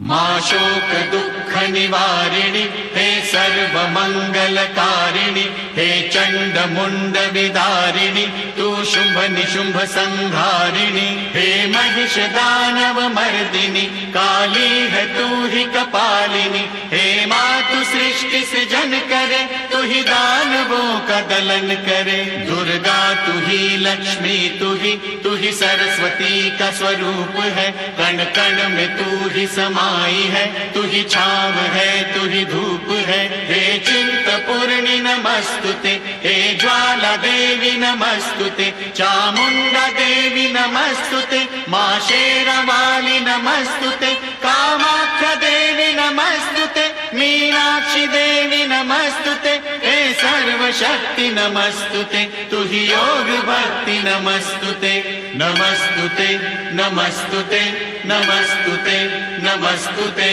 मा शोक दुःख निवारिणि हे सर्व मंगलकारिणि हे चंड मुंड विदारिणि तू शुंभ निशुंभ संहारिणि हे महिष दानव मर्दिनि काली है तू ही कपालिनी हे मातु सृष्टि सृजन करे तू ही दानवों का दलन करे दुर्गा तू ही लक्ष्मी तू ही सरस्वती का स्वरूप है कण कण में तू ही समाई है तू ही छाव है तू ही धूप है हे चिंतपूर्णि नमस्तुते हे ज्वाला देवी नमस्तुते चामुंडा देवी नमस्तुते मां शेरावाली नमस्तुते कामाख्या देवी नमस्तुते मीनाक्षी देवी नमस्तुते हे सर्वशक्ति नमस्तुते तू ही योग भक्ति नमस्तुते नमस्तुते नमस्तुते नमस्तुते नमस्तुते।